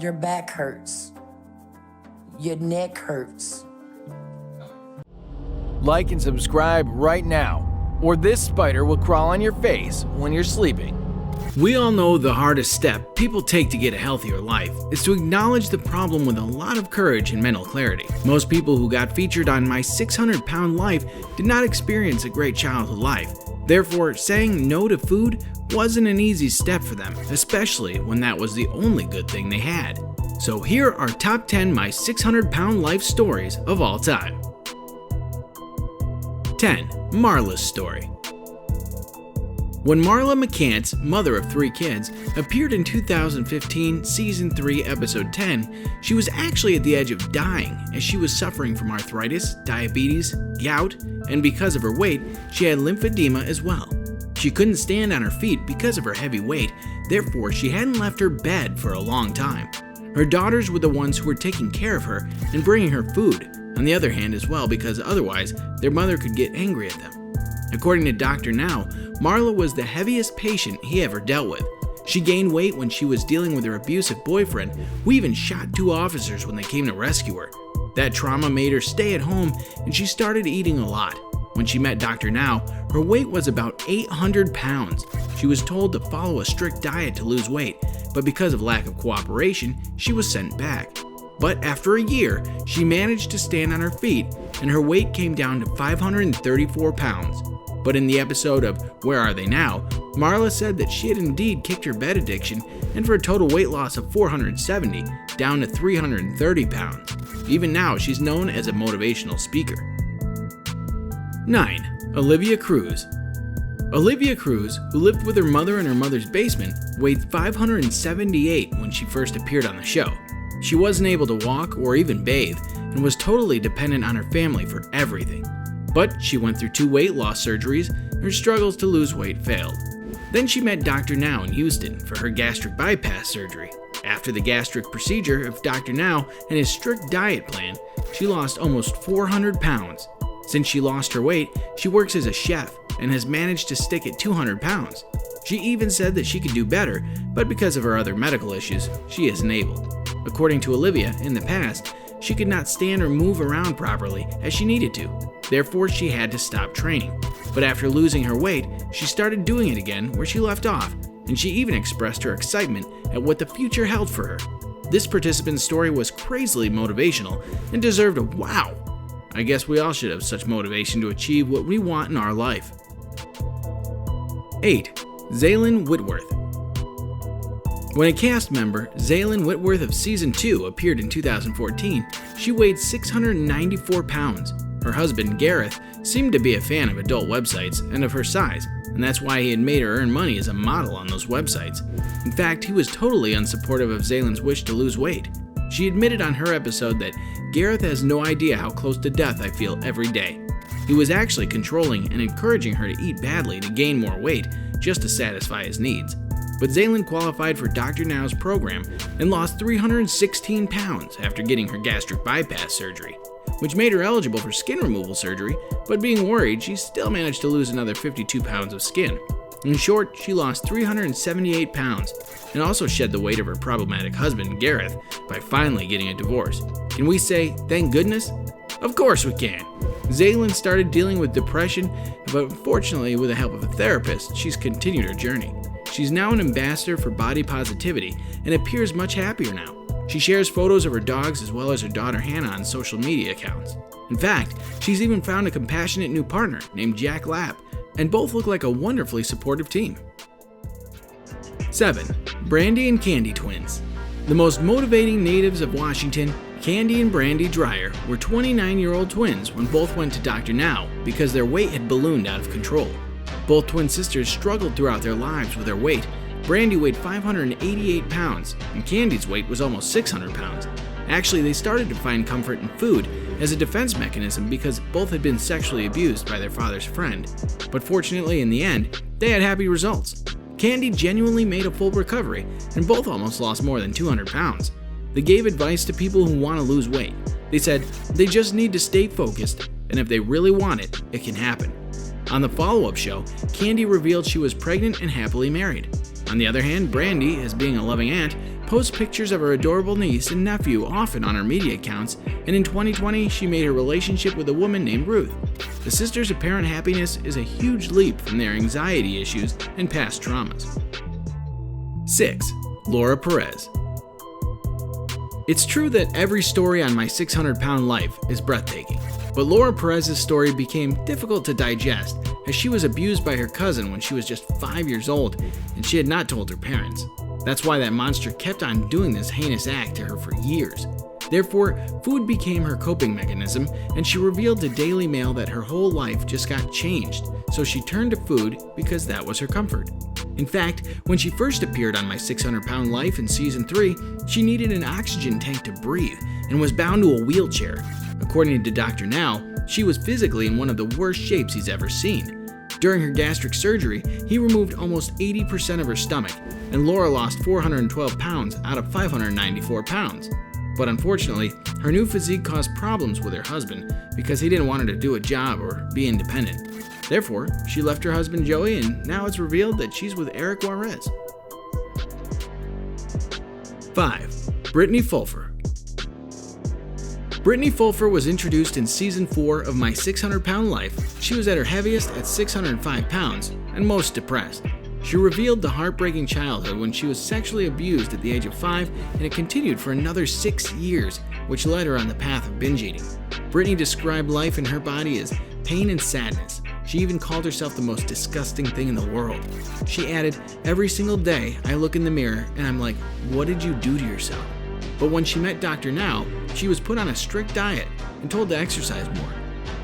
Your back hurts. Your neck hurts. Like and subscribe right now, or this spider will crawl on your face when you're sleeping. We all know the hardest step people take to get a healthier life is to acknowledge the problem with a lot of courage and mental clarity. Most people who got featured on My 600 Pound Life did not experience a great childhood life. Therefore, saying no to food wasn't an easy step for them, especially when that was the only good thing they had. So here are top 10 My 600 Pound Life stories of all time. 10. Marla's story. When Marla McCants, mother of 3 kids, appeared in 2015 Season 3 Episode 10, she was actually at the edge of dying as she was suffering from arthritis, diabetes, gout, and because of her weight, she had lymphedema as well. She couldn't stand on her feet because of her heavy weight, therefore she hadn't left her bed for a long time. Her daughters were the ones who were taking care of her and bringing her food, on the other hand as well, because otherwise their mother could get angry at them. According to Dr. Now, Marla was the heaviest patient he ever dealt with. She gained weight when she was dealing with her abusive boyfriend, who even shot 2 officers when they came to rescue her. That trauma made her stay at home, and she started eating a lot. When she met Dr. Now, her weight was about 800 pounds. She was told to follow a strict diet to lose weight, but because of lack of cooperation, she was sent back. But after a year, she managed to stand on her feet, and her weight came down to 534 pounds. But in the episode of Where Are They Now?, Marla said that she had indeed kicked her bed addiction, and for a total weight loss of 470, down to 330 pounds. Even now, she's known as a motivational speaker. 9. Olivia Cruz. Olivia Cruz, who lived with her mother in her mother's basement, weighed 578 when she first appeared on the show. She wasn't able to walk or even bathe, and was totally dependent on her family for everything. But she went through 2 weight loss surgeries, and her struggles to lose weight failed. Then she met Dr. Now in Houston for her gastric bypass surgery. After the gastric procedure of Dr. Now and his strict diet plan, she lost almost 400 pounds. Since she lost her weight, she works as a chef and has managed to stick at 200 pounds. She even said that she could do better, but because of her other medical issues, she isn't able. According to Olivia, in the past, she could not stand or move around properly as she needed to. Therefore, she had to stop training. But after losing her weight, she started doing it again where she left off, and she even expressed her excitement at what the future held for her. This participant's story was crazily motivational and deserved a wow. I guess we all should have such motivation to achieve what we want in our life. 8. Zaylin Whitworth. When a cast member, Zaylin Whitworth of Season 2, appeared in 2014, she weighed 694 pounds. Her husband, Gareth, seemed to be a fan of adult websites and of her size, and that's why he had made her earn money as a model on those websites. In fact, he was totally unsupportive of Zaylin's wish to lose weight. She admitted on her episode that Gareth has no idea how close to death I feel every day. He was actually controlling and encouraging her to eat badly to gain more weight just to satisfy his needs. But Zaylin qualified for Dr. Now's program and lost 316 pounds after getting her gastric bypass surgery, which made her eligible for skin removal surgery, but being worried, she still managed to lose another 52 pounds of skin. In short, she lost 378 pounds and also shed the weight of her problematic husband, Gareth, by finally getting a divorce. Can we say, thank goodness? Of course we can. Zaylin started dealing with depression, but unfortunately, with the help of a therapist, she's continued her journey. She's now an ambassador for body positivity and appears much happier now. She shares photos of her dogs as well as her daughter Hannah on social media accounts. In fact, she's even found a compassionate new partner named Jack Lapp, and both look like a wonderfully supportive team. 7. Brandy and Candy twins. The most motivating natives of Washington, Candy and Brandy Dreyer, were 29-year-old twins when both went to Dr. Now because their weight had ballooned out of control. Both twin sisters struggled throughout their lives with their weight. Brandy weighed 588 pounds, and Candy's weight was almost 600 pounds. Actually, they started to find comfort in food as a defense mechanism because both had been sexually abused by their father's friend. But fortunately, in the end, they had happy results. Candy genuinely made a full recovery, and both almost lost more than 200 pounds. They gave advice to people who want to lose weight. They said they just need to stay focused, and if they really want it, it can happen. On the follow-up show, Candy revealed she was pregnant and happily married. On the other hand, Brandy, as being a loving aunt, posts pictures of her adorable niece and nephew often on her media accounts, and in 2020 she made her relationship with a woman named Ruth. The sisters' apparent happiness is a huge leap from their anxiety issues and past traumas. 6. Laura Perez. It's true that every story on My 600-Pound Life is breathtaking, but Laura Perez's story became difficult to digest as she was abused by her cousin when she was just 5 years old and she had not told her parents. That's why that monster kept on doing this heinous act to her for years. Therefore, food became her coping mechanism, and she revealed to Daily Mail that her whole life just got changed, so she turned to food because that was her comfort. In fact, when she first appeared on My 600-Pound Life in Season 3, she needed an oxygen tank to breathe and was bound to a wheelchair. According to Dr. Now, she was physically in one of the worst shapes he's ever seen. During her gastric surgery, he removed almost 80% of her stomach, and Laura lost 412 pounds out of 594 pounds. But unfortunately, her new physique caused problems with her husband because he didn't want her to do a job or be independent. Therefore, she left her husband Joey, and now it's revealed that she's with Eric Juarez. 5. Brittany Fulfer. Brittany Fulfer was introduced in Season 4 of My 600-Pound Life. She was at her heaviest at 605 pounds and most depressed. She revealed the heartbreaking childhood when she was sexually abused at the age of 5, and it continued for another 6 years, which led her on the path of binge eating. Brittany described life in her body as pain and sadness. She even called herself the most disgusting thing in the world. She added, "Every single day, I look in the mirror and I'm like, what did you do to yourself?" But when she met Dr. Now, she was put on a strict diet and told to exercise more.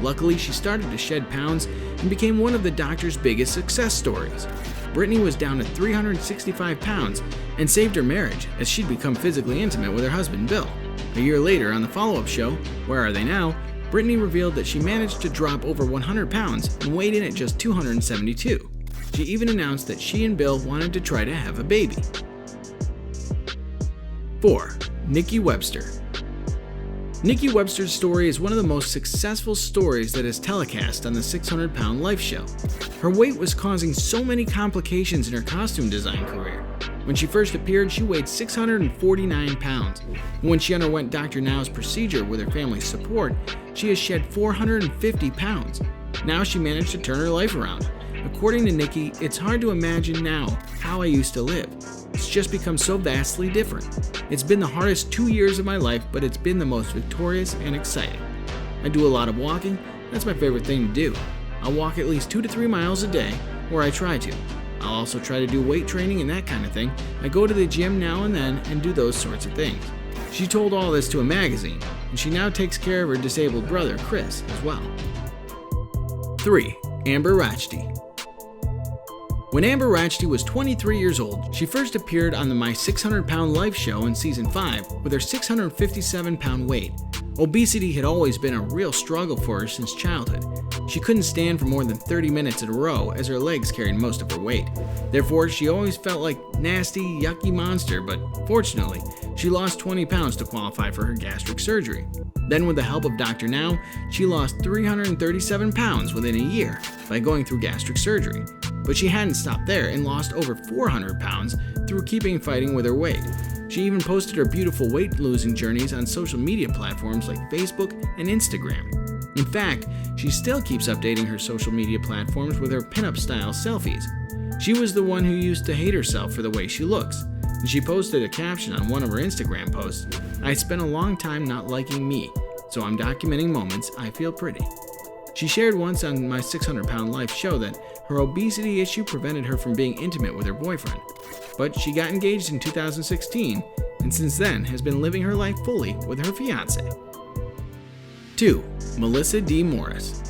Luckily, she started to shed pounds and became one of the doctor's biggest success stories. Brittany was down to 365 pounds and saved her marriage as she'd become physically intimate with her husband, Bill. A year later, on the follow-up show, Where Are They Now?, Brittany revealed that she managed to drop over 100 pounds and weighed in at just 272. She even announced that she and Bill wanted to try to have a baby. 4. Nikki Webster. Nikki Webster's story is one of the most successful stories that is telecast on the 600-Pound Life show. Her weight was causing so many complications in her costume design career. When she first appeared, she weighed 649 pounds. When she underwent Dr. Now's procedure with her family's support, she has shed 450 pounds. Now she managed to turn her life around. According to Nikki, it's hard to imagine now how I used to live. It's just become so vastly different. It's been the hardest 2 years of my life, but it's been the most victorious and exciting. I do a lot of walking. That's my favorite thing to do. I'll walk at least 2 to 3 miles a day, or I try to. I'll also try to do weight training and that kind of thing. I go to the gym now and then and do those sorts of things. She told all this to a magazine, and she now takes care of her disabled brother, Chris, as well. 3. Amber Rachdi. When Amber Rachdi was 23 years old, she first appeared on the My 600-Pound Life show in Season 5 with her 657-pound weight. Obesity had always been a real struggle for her since childhood. She couldn't stand for more than 30 minutes in a row as her legs carried most of her weight. Therefore, she always felt like a nasty, yucky monster, but fortunately, she lost 20 pounds to qualify for her gastric surgery. Then, with the help of Dr. Now, she lost 337 pounds within a year by going through gastric surgery. But she hadn't stopped there and lost over 400 pounds through keeping fighting with her weight. She even posted her beautiful weight-losing journeys on social media platforms like Facebook and Instagram. In fact, she still keeps updating her social media platforms with her pinup-style selfies. She was the one who used to hate herself for the way she looks, and she posted a caption on one of her Instagram posts, "I spent a long time not liking me, so I'm documenting moments I feel pretty." She shared once on My 600-Pound Life show that her obesity issue prevented her from being intimate with her boyfriend. But she got engaged in 2016, and since then has been living her life fully with her fiance. 2. Melissa D. Morris.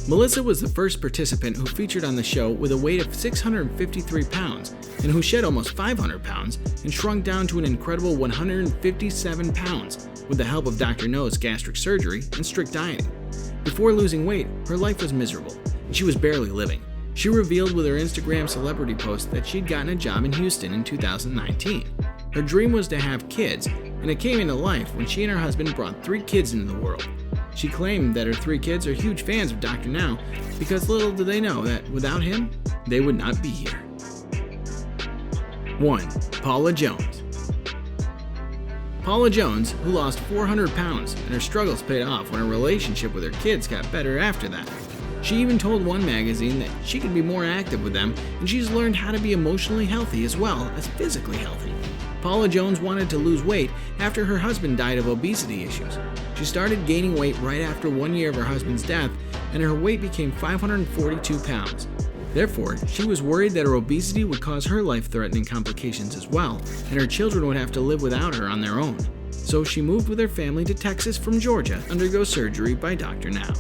Melissa was the first participant who featured on the show with a weight of 653 pounds and who shed almost 500 pounds and shrunk down to an incredible 157 pounds with the help of Dr. No's gastric surgery and strict dieting. Before losing weight, her life was miserable, and she was barely living. She revealed with her Instagram celebrity post that she'd gotten a job in Houston in 2019. Her dream was to have kids, and it came into life when she and her husband brought 3 kids into the world. She claimed that her 3 kids are huge fans of Dr. Now because little do they know that without him, they would not be here. 1. Paula Jones. Paula Jones, who lost 400 pounds, and her struggles paid off when her relationship with her kids got better after that. She even told one magazine that she could be more active with them, and she's learned how to be emotionally healthy as well as physically healthy. Paula Jones wanted to lose weight after her husband died of obesity issues. She started gaining weight right after 1 year of her husband's death, and her weight became 542 pounds. Therefore, she was worried that her obesity would cause her life-threatening complications as well, and her children would have to live without her on their own. So she moved with her family to Texas from Georgia to undergo surgery by Dr. Now.